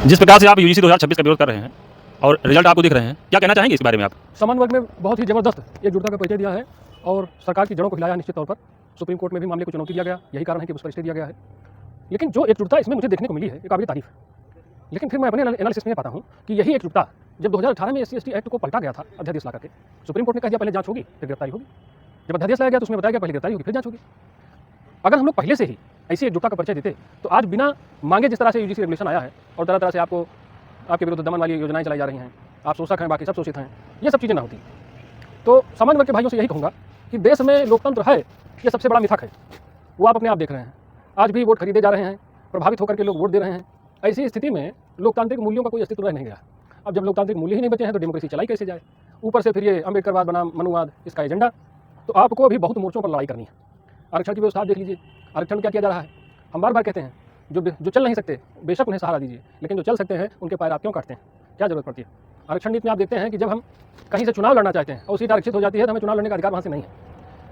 जिस प्रकार से आप यूजीसी 2026 का विरोध कर रहे हैं और रिजल्ट आपको दिख रहे हैं, क्या कहना चाहेंगे इस बारे में आप? सामान्य वर्ग में बहुत ही ज़बरदस्त एकजुटता का परिचय दिया है और सरकार की जड़ों को हिलाया निश्चित तौर पर। सुप्रीम कोर्ट में भी मामले को चुनौती दिया गया, यही कारण है कि उस पर स्टे दिया गया है। लेकिन जो एकजुटता इसमें मुझे देखने को मिली है ये काबिल तारीफ है। लेकिन फिर मैं अपने एनालिसिस में पाता हूँ कि यही एकजुटता जब 2018 में SC/ST एक्ट को पलटा गया था अध्यादेश ला करके, सुप्रीम कोर्ट ने कह दिया पहले जांच होगी फिर गिरफ्तारी होगी। जब अध्यादेश लाया गया तो उसमें बताया गया पहले गिरफ्तारी होगी फिर जांच होगी। अगर हम लोग पहले से ही ऐसी एकजुटता का परिचय देते तो आज बिना मांगे जिस तरह से यूजीसी रेगुलेशन आया है और तरह तरह से आपको आपके विरुद्ध दमन वाली योजनाएं चलाई जा रही हैं, आप शोषक हैं बाकी सब शोषित हैं, ये सब चीज़ें ना होती। तो सामान्य वर्ग के भाइयों से यही कहूँगा कि देश में लोकतंत्र है ये सबसे बड़ा मिथक है, वो आप अपने आप देख रहे हैं। आज भी वोट खरीदे जा रहे हैं, प्रभावित होकर के लोग वोट दे रहे हैं। ऐसी स्थिति में लोकतांत्रिक मूल्यों का कोई अस्तित्व रह नहीं गया। अब जब लोकतांत्रिक मूल्य ही नहीं बचे हैं तो डेमोक्रेसी चलाई कैसे जाए? ऊपर से फिर ये अम्बेडकरवाद बनाम मनुवाद इसका एजेंडा। तो आपको अभी बहुत मोर्चों पर लड़ाई करनी है। आरक्षण की व्यवस्था देख लीजिए, आरक्षण में क्या किया जा रहा है। हम बार बार कहते हैं जो चल नहीं सकते बेशक उन्हें सहारा दीजिए, लेकिन जो चल सकते हैं उनके पैर आप क्यों काटते हैं? क्या जरूरत पड़ती है? आरक्षण नीति में आप देखते हैं कि जब हम कहीं से चुनाव लड़ना चाहते हैं और सीट आरक्षित हो जाती है तो हमें चुनाव लड़ने का अधिकार वहाँ से नहीं है।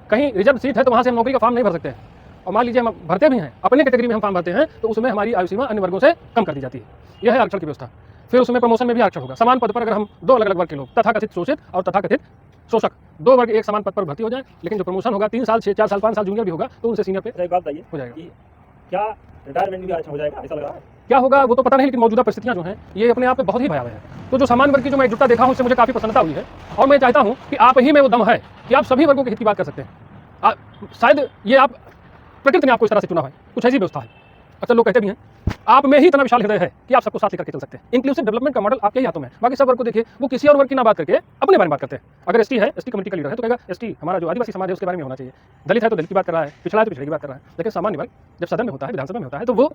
कहीं रिजर्व सीट है तो वहाँ से हम नौकरी का फॉर्म नहीं भर सकते हैं, और मान लीजिए हम भरते भी हैं अपने कैटेगरी में हम फॉर्म भरते हैं तो उसमें हमारी आयु सीमा अन्य वर्गों से कम कर दी जाती है। यह है आरक्षण की व्यवस्था। फिर उसमें प्रमोशन में भी आरक्षण होगा। समान पद पर अगर हम दो अलग अलग वर्ग के लोग तथाकथित शोषित और तथाकथित शोषक दो वर्ग एक समान पद पर भर्ती हो जाए, लेकिन जो प्रमोशन होगा 3 साल 6 4 साल 5 साल जूनियर भी होगा तो उनसे सीनियर पे एक बात बताइए हो जाएगा। क्या रिटायरमेंट भी आरक्षण हो जाएगा ऐसा लग रहा है? क्या होगा वो तो पता नहीं, लेकिन मौजूदा परिस्थितियां जो हैं ये अपने आप में बहुत ही भयावह है। तो जो सामान्य वर्ग की जो मैं एकजुटता देखा हूँ उससे मुझे काफ़ी प्रसन्नता हुई है और मैं चाहता हूँ कि आप ही में वो दम है कि आप सभी वर्गों के हित की बात कर सकते हैं। शायद ये आप प्रकृति ने आपको इस तरह से चुना है, कुछ ऐसी व्यवस्था है। अक्सर लोग कहते भी हैं आप में ही इतना विशाल हृदय है कि आप सबको साथ लेकर के चल सकते हैं। इंक्लूसिव डेवलपमेंट का मॉडल आपके ही हाथों में है। बाकी सब वर्ग को देखिए वो किसी और वर्ग की ना बात करके अपने बारे में बात करते हैं। अगर ST है, ST कम्युनिटी का लीडर है तो कहेगा ST हमारा जो आदिवासी समाज है उसके बारे में होना चाहिए। दलित है तो दलित की बात कर रहा है, पिछड़ा है तो पिछड़े की बात कर रहा है। लेकिन सामान्य वर्ग जब सदन में होता है, विधानसभा में होता है तो वो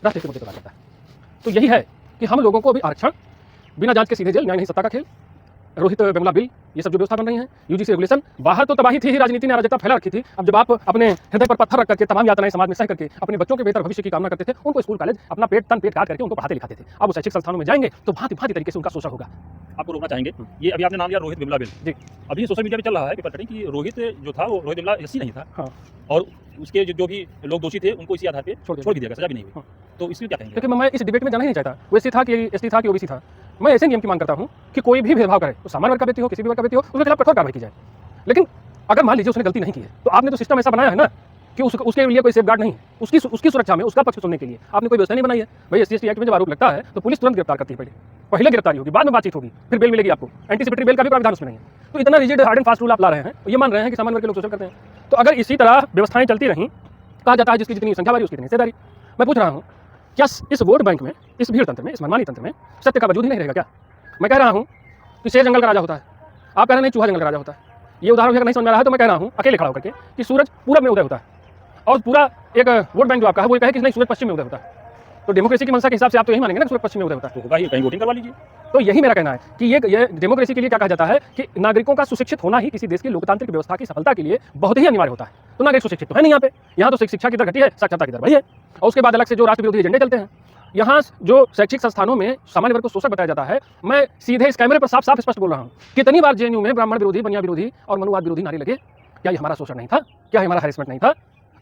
राष्ट्रीय के मुद्दे पर बात करता है। तो यही है कि हम लोगों को अभी आरक्षण, बिना जांच के सीधे जेल, न्याय नहीं सत्ता का खेल, रोहित वेमुला बिल, ये सब जो व्यवस्था बन रही है, यूजीसी रेगुलेशन, बाहर तो तबाही थी ही, राजनीति ने अराजकता फैला रखी थी। अब जब आप अपने हृदय पर पत्थर रख करके तमाम यातनाएं समाज में सह करके अपने बच्चों के बेहतर भविष्य की कामना करते थे, उनको स्कूल कॉलेज अपना पेट काट करके उनको पढ़ाते लिखाते थे। अब वो शैक्षिक संस्थानों में जाएंगे तो भांति भांति तरीके से उनका शोषण होगा। आपको रोकना चाहेंगे, ये अभी आपने नाम लिया रोहित वेमुला बिल जी, अभी सोशल मीडिया पे चल रहा है पेपर कटिंग कि रोहित जो था वो रोहित वेमुला SC नहीं था। हाँ, और उसके जो भी लोग दोषी थे उनको इसी आधार पे छोड़ भी दिया गया, सजा भी नहीं हुई। हाँ। तो इसमें क्या कहेंगे? क्योंकि मैं इस डिबेट में जाना ही नहीं चाहता वो SC था कि ST था कि OBC था। मैं ऐसे नियम की मांग करता हूँ कि कोई भी भेदभाव करे, तो सामान्य वर्ग का व्यक्ति हो, किसी भी वर्ग का व्यक्ति हो, उसके खिलाफ कठोर कार्रवाई की जाए। लेकिन अगर मान लीजिए उसने गलती नहीं की है तो आपने तो सिस्टम ऐसा बनाया है ना कि उसके लिए कोई सेफगार्ड नहीं है, उसकी सुरक्षा में उसका पक्ष सुनने के लिए आपने कोई व्यवस्था नहीं बनाई है। भाई SC/ST एक्ट में जब आरोप लगता है तो पुलिस तुरंत गिरफ्तार करती है। पहले गिरफ्तारी होगी, बाद में बातचीत होगी, फिर बेल मिलेगी आपको। एंटीसिपेटरी बेल का भी प्रावधान उसमें नहीं है। तो इतना rigid hard and fast rule आप ला रहे हैं, ये मान रहे हैं कि सामान्य वर्ग के लोग शोषण करते हैं। तो अगर इसी तरह व्यवस्थाएं चलती रहीं, कहा जाता है जिसकी जितनी संख्या वाली उसकी जितनी हिस्सेदारी। मैं पूछ रहा हूँ क्या इस वोट बैंक में, इस भीड़ तंत्र में, इस मनमानी तंत्र में सत्य का वजूद ही नहीं रहेगा क्या? मैं कह रहा हूँ कि शेर जंगल का राजा होता है, आप कह रहे हैं नहीं चूहा जंगल का राजा होता है। ये उदाहरण अगर नहीं समझ में आ रहा है तो मैं कह रहा हूँ अकेले खड़ा होकर के कि सूरज पूरब में उदय होता है और पूरा एक वोट बैंक जो आपका है वो कहे कि नहीं सूरज पश्चिम में उदय होता है। तो डेमोक्रेसी की मंशा के हिसाब से आप तो यही मानेंगे ना सूरज पश्चिम में उदय होता है, तो होगा ही, कहीं वोटिंग करवा लीजिए। तो यही मेरा कहना है कि ये डेमोक्रेसी के लिए क्या कहा जाता है कि नागरिकों का सुशिक्षित होना ही किसी देश की लोकतांत्रिक व्यवस्था की सफलता के लिए बहुत ही अनिवार्य होता है। तो नागरिक सुशिक्षित तो है नहीं यहाँ तो शिक्षा की दर घटी है, साक्षरता की दर बढ़ी है। और उसके बाद अलग से जो राष्ट्र विरोधी एजेंडे चलते हैं, यहाँ जो शैक्षिक संस्थानों में सामान्य वर्ग को शोषक बताया जाता है। मैं सीधे इस कैमरे पर साफ साफ स्पष्ट बोल रहा हूँ, कितनी बार JNU में ब्राह्मण विरोधी, बनिया विरोधी और मनुवाद विरोधी नारे लगे। क्या ये हमारा शोषण नहीं था? क्या हमारा हैरेसमेंट नहीं था?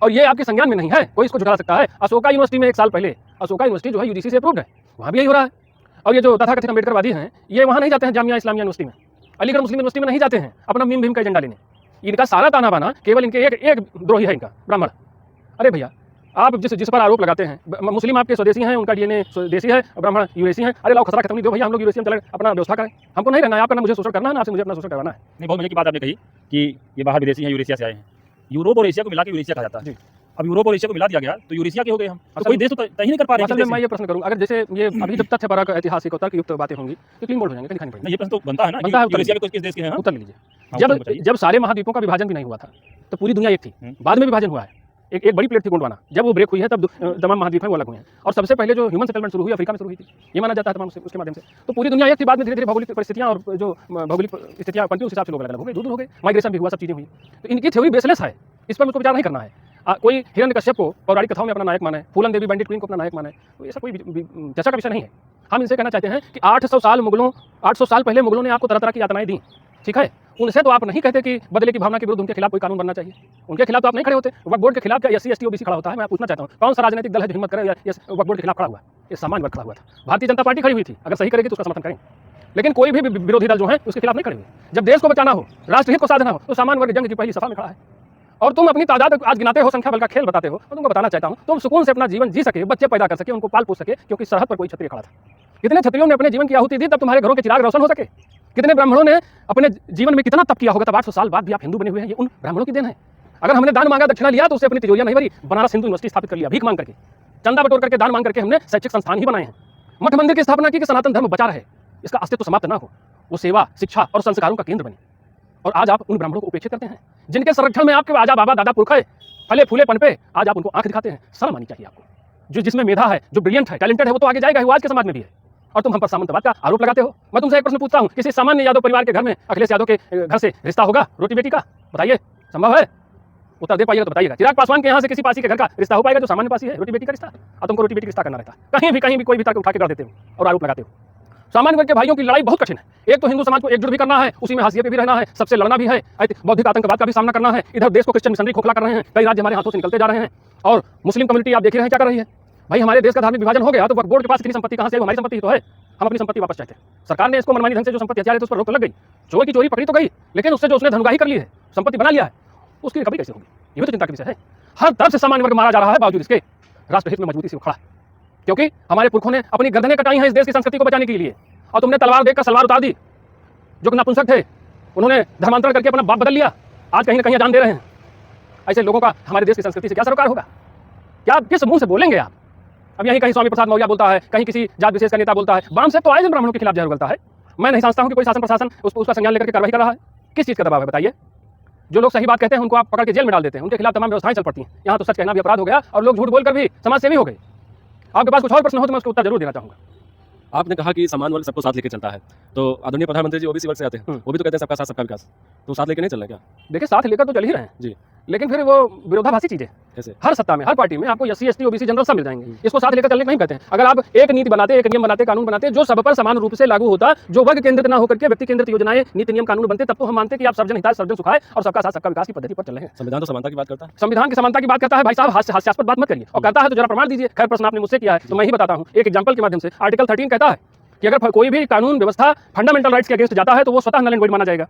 और ये आपके संज्ञान में नहीं है, कोई इसको झुठला सकता है। अशोका यूनिवर्सिटी में 1 साल पहले, अशोका यूनिवर्सिटी जो है UGC से अप्रूव्ड है, वहाँ भी यही हो रहा है। और ये जो तथाकथित अम्बेडकरवादी हैं ये वहाँ नहीं जाते हैं जामिया इस्लामिया यूनिवर्सिटी में, अलीगढ़ मुस्लिम यूनिवर्सिटी में नहीं जाते हैं अपना मीम भीम का एजेंडा लेने। इनका सारा ताना बाना केवल इनके एक द्रोही है, इनका ब्राह्मण। अरे भैया आप जिस पर आरोप लगाते हैं मुस्लिम आपके स्वदेशी हैं, उनका DNA स्वदेशी है, ब्राह्मण यूरेसी हैं। अरे लाओ खतरा खत्म नहीं दो भैया, हम लोग यूरेसी में चले अपना व्यवस्था करें। हमको नहीं रहना है, आपका ना मुझे शोषण करना है ना आपसे मुझे अपना शोषण करवाना है। नहीं, बहुत मजे की बात आपने कही कि ये बाहर विदेशी हैं, यूरेशिया से आए हैं। यूरोप और एशिया को मिला के यूरेशिया कहा जाता है। अब यूरोप और एशिया को मिला दिया गया तो यूरेशिया के हो गए हम, तो कोई देश तो तय ही नहीं कर पा रहे हैं। असल में मैं ये प्रश्न करूँ, अगर जैसे ये अभी जब तथ्यपरक ऐतिहासिक और तर्कयुक्त बातें होंगी तो क्लीन बोर्ड हो जाएंगे, दिखानी पड़ेगी। ये प्रश्न तो बनता है ना, यूरेशिया के किस देश के हैं? उत्तर लीजिए। जब सारे महाद्वीपों का विभाजन भी नहीं हुआ था तो पूरी दुनिया एक थी, बाद में विभाजन हुआ है। एक बड़ी प्लेट थी गोंडवाना, जब वो ब्रेक हुई है तब तमाम महाद्वीप हैं वो अलग हुए हैं। और सबसे पहले जो ह्यूमन सेटलमेंट शुरू हुई अफ्रीका में शुरू हुई थी, ये माना जाता है तमाम उसके माध्यम से। तो पूरी दुनिया एक थी, बाद में धीरे धीरे भौगोलिक परिस्थितियाँ और जो भौगोलिक स्थितियाँ बनती उस हिसाब से लोग अलग हो गए, दूर हो गए, माइग्रेशन भी हुआ, सब चीज़ें हुई। तो इनकी थ्योरी बेसलेस है, इस पर मुझको विचार नहीं करना है। कोई हिरण्यकश्यप को पौराणिक कथाओं में अपना नायक माने, फूलन देवी बैंडिट क्वीन को अपना नायक माने, तो ऐसा कोई चर्चा का विषय नहीं है। हम इनसे कहना चाहते हैं कि 800 साल पहले मुगलों ने आपको तरह तरह की यातनाएं दी, ठीक है, उनसे तो आप नहीं कहते कि बदले की भावना के विरुद्ध उनके खिलाफ कोई कानून बनना चाहिए, उनके खिलाफ तो आप नहीं खड़े होते। वक्फ बोर्ड के खिलाफ क्या SC ST OBC खड़ा होता है? मैं पूछना चाहता हूँ, कौन सा राजनीतिक दल है जो हिम्मत करे या वक्फ बोर्ड के खिलाफ खड़ा हुआ? ये सामान्य वर्ग खड़ा हुआ था। भारतीय जनता पार्टी खड़ी हुई थी, अगर सही करेगी तो उसका समर्थन करेंगे, लेकिन कोई भी विरोधी दल जो है उसके खिलाफ नहीं खड़े हुए। जब देश को बचाना हो, राष्ट्रहित को साधना हो, तो सामान्य वर्ग जंग की पहली सफा में खड़ा है। और तुम अपनी तादाद आज गिनाते हो, संख्या बल का खेल बताते हो। मैं तुमको बताना चाहता हूँ, तुम सुकून से अपना जीवन जी सके, बच्चे पैदा कर सके, उनको पाल पोस सके, क्योंकि सरहद पर कोई क्षत्रिय खड़ा था। कितने क्षत्रियों ने अपने जीवन की आहुति दी तब तुम्हारे घरों के चिराग रोशन हो सके। कितने ब्राह्मणों ने अपने जीवन में कितना तप किया होगा, तब 800 साल बाद भी आप हिंदू बने हुए हैं। ये उन ब्राह्मणों की देन है। अगर हमने दान मांगा, दक्षिणा लिया, तो उससे अपनी तिजोरियां नहीं भरी, बनारस हिंदू यूनिवर्सिटी स्थापित कर लिया भीख मांग करके, चंदा बटोर करके, दान मांग करके हमने शैक्षिक संस्थान ही बनाए हैं, मठ मंदिर की स्थापना की कि सनातन धर्म बचा रहे, इसका अस्तित्व समाप्त ना हो, वो सेवा, शिक्षा और संस्कारों का केंद्र बने। और आज आप उन ब्राह्मणों को उपेक्षित करते हैं, जिनके संरक्षण में आपके आजा बाबा दादा पुरखा फले फूले पन पे आज आप उनको आंख दिखाते हैं। शर्म आनी चाहिए आपको। जो जिसमें मेधा है, जो ब्रिलियंट है, टैलेंटेड है, वो तो आगे जाएगा, वो आज के समाज में भी है, और तुम हम पर सामंतवाद का आरोप लगाते हो। मैं तुमसे एक प्रश्न पूछता हूँ, किसी सामान्य यादव परिवार के घर में अखिलेश यादव के घर से रिश्ता होगा रोटी बेटी का? बताइए, संभव है? उत्तर दे पाइएगा तो बताइएगा। चिराग पासवान के यहाँ से किसी पासी के घर का रिश्ता हो पाएगा जो सामान्य पासी है? रोटी बेटी का रिश्ता। और तुमको रोटी बेटी का रिश्ता करना रहता है, कहीं भी कोई भी तर्क उठा के कर देते हो और आरोप लगाते हो। सामान्य वर्ग के भाइयों की लड़ाई बहुत कठिन है। एक तो हिंदू समाज को एकजुट भी करना है, उसी में हाशिए पे भी रहना है, सबसे लड़ना भी है, बौद्धिक आतंकवाद का भी सामना करना है। इधर देश को क्रिश्चियन मिशनरी खोखला कर रहे हैं, कई राज्य हमारे हाथों से निकलते जा रहे हैं, और मुस्लिम कम्युनिटी आप देख रहे हैं क्या कर रही है। भाई हमारे देश का धार्मिक विभाजन हो गया तो वक्फ बोर्ड के पास इतनी संपत्ति कहाँ से? हमारी संपत्ति तो है, हम अपनी संपत्ति वापस चाहते हैं। सरकार ने इसको मनमानी ढंग से जो संपत्ति हथियार है तो उस पर रोक लग गई, चोर की चोरी पकड़ी तो गई, लेकिन उससे जो उसने धनगाही कर ली है, संपत्ति बना लिया है, उसकी रिकवरी कैसे होगी? ये भी तो चिंता का विषय है। हर तरफ से सामान्य वर्ग मारा जा रहा है, बावजूद इसके राष्ट्रहित में मजबूती से खड़ा है, क्योंकि हमारे पुरखों ने अपनी गर्दनें कटाई हैं इस देश की संस्कृति को बचाने के लिए, और तुमने तलवार देखकर सलवार उतार दी। जो नपुंसक थे उन्होंने धर्मांतरण करके अपना बाप बदल लिया, आज कहीं ना कहीं जान दे रहे हैं। ऐसे लोगों का हमारे देश की संस्कृति से क्या सरोकार होगा? क्या किस मुंह से बोलेंगे आप? अब यहीं कहीं स्वामी प्रसाद मौर्य बोलता है, कहीं किसी जात विशेष का नेता बोलता है, बाम से तो आए दिन ब्राह्मणों के खिलाफ जहर उगलता है। मैं नहीं समझता हूं कि कोई शासन प्रशासन उसका संज्ञान लेकर के कार्रवाई कर रहा है। किस चीज़ का दबाव है बताइए? जो लोग सही बात कहते हैं उनको आप पकड़ के जेल में डाल देते हैं, उनके खिलाफ तमाम व्यवस्थाएं चल पड़ती हैं। यहाँ तो सच कहना भी अपराध हो गया और लोग झूठ बोलकर भी समाज सेवी हो गए। आपके पास कुछ और प्रश्न हो तो मैं उसका उत्तर जरूर देना चाहूँगा। आपने कहा कि समान वर्ग सबको साथ लेके चलता है, तो आदरणीय प्रधानमंत्री जी ओबीसी वर्ग से आते हैं, वो भी तो कहते हैं सबका साथ सबका विकास, तो साथ लेके नहीं चल रहे क्या? देखिए, साथ लेकर तो चल ही रहे हैं जी, लेकिन फिर वो विरोधाभासी चीजें कैसे? हर सत्ता में, हर पार्टी में आपको SC ST OBC जनरल सब मिल जाएंगे, इसको साथ लेकर चलने नहीं कहते हैं। अगर आप एक नीति बनाते, एक नियम बनाते, कानून बनाते जो सब पर समान रूप से लागू होता, जो वर्ग केंद्रित ना होकर के व्यक्ति केंद्रित योजनाएं, नीति नियम, कानून बनते, तब तो हम मानते कि आप सर्वजन हिताय सर्वजन सुखाय और सबका साथ सबका विकास की पद्धति पर चल रहे हैं। संविधान तो समानता की बात करता है। संविधान की समानता की बात करता है भाई साहब, हास्यास्पद बात मत करिए, और करता है तो जरा प्रमाण दीजिए। खैर प्रश्न आपने मुझसे किया है तो मैं ही बताता हूँ एक एग्जाम्पल के माध्यम से। आर्टिकल 13 कहता है कि अगर कोई भी कानून व्यवस्था फंडामेंटल राइट्स के अगेंस्ट जाता है तो वो स्वतः नल एंड वॉइड माना जाएगा।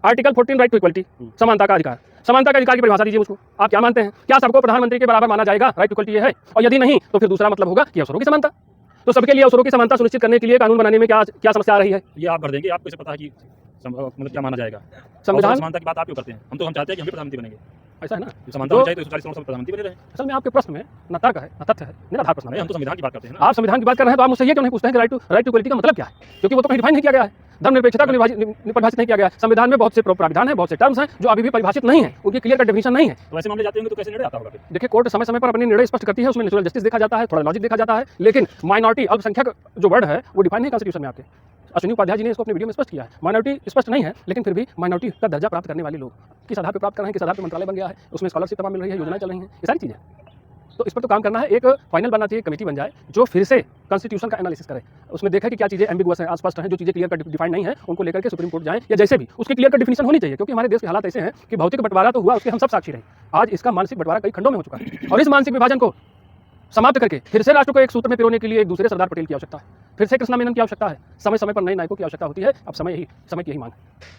आर्टिकल 14 राइट टू इक्वलिटी, समानता का अधिकार। समानता का अधिकार की परिभाषा दीजिए मुझको, आप क्या मानते हैं? क्या सबको प्रधानमंत्री के बराबर माना जाएगा? राइट टू इक्वलिटी ये है, और यदि नहीं तो फिर दूसरा मतलब होगा कि अवसरों की समानता। तो सबके लिए अवसरों की समानता सुनिश्चित करने के लिए कानून बनाने में क्या समस्या आ रही है? ये आप कर देंगे, आपको कैसे पता है कि मतलब क्या माना जाएगा? संविधान समानता की बात आप क्यों करते हैं? हम चाहते हैं कि हम भी प्रधानमंत्री बनेंगे। ऐसा है ना, समानता होनी चाहिए तो 140 करोड़ प्रधानमंत्री बने रहे। असल में आपके प्रश्न में न तर्क है न तथ्य है, निराधार प्रश्न है। हम तो संविधान की बात करते हैं ना। आप संविधान की बात कर रहे हैं तो आप मुझसे ये क्यों नहीं पूछते हैं कि राइट टू इक्वलिटी का मतलब क्या है? क्योंकि वो तो कहीं डिफाइन नहीं किया गया है, धर्मनिरपेक्षता को परिभाषित नहीं किया गया। संविधान में बहुत से प्राविधान है, बहुत से टर्म्स हैं जो अभी भी परिभाषित नहीं है, उनकी क्लियर कट डेफिनेशन नहीं है। तो ऐसे मामले जाते होंगे तो कैसे निर्णय आता होगा? देखिए, कोर्ट समय समय पर अपने निर्णय स्पष्ट करती है, उसमें नेचुरल जस्टिस देखा जाता है, थोड़ा लॉजिक देखा जाता है, लेकिन माइनॉरिटी अल्पसंख्यक जो वर्ड है वो डिफाइन नहीं कॉन्स्टिट्यूशन में आपके। अश्विनी उपाध्याय जी ने इसको अपने वीडियो में स्पष्ट किया है। माइनॉरिटी स्पष्ट नहीं है, लेकिन फिर भी माइनॉरिटी का दर्जा प्राप्त करने वाले लोग किस आधार पर प्राप्त कर रहे हैं, किस आधार पर मंत्रालय बन गया है, उसमें स्कॉलरशिप तमाम मिल रही है, योजनाएं चल रही हैं, ये सारी चीज़ें। तो इस पर तो काम करना है, एक फाइनल बनना चाहिए, कमेटी बन जाए जो फिर से कॉन्स्टिट्यूशन का एनालिसिस करे, उसमें देखे कि क्या चीज़ें एम्बिगुअस हैं, अस्पष्ट हैं, जो चीज़ें क्लियर कट डिफाइन नहीं है उनको लेकर के सुप्रीम कोर्ट जाएं, या जैसे भी उसकी क्लियर कट डिफिनेशन होनी चाहिए। क्योंकि हमारे देश के हालात ऐसे हैं कि भौतिक बंटवारा तो हुआ, उसके हम सब साक्षी रहे, आज इसका मानसिक बंटवारा कई खंडों में हो चुका है, और इस मानसिक विभाजन को समाप्त करके फिर से राष्ट्र को एक सूत्र में पिरोने के लिए एक दूसरे सरदार पटेल की आवश्यकता है, फिर से कृष्णा मेनन की आवश्यकता है, समय समय पर नए नायकों की आवश्यकता होती है। अब समय की यही मांग है।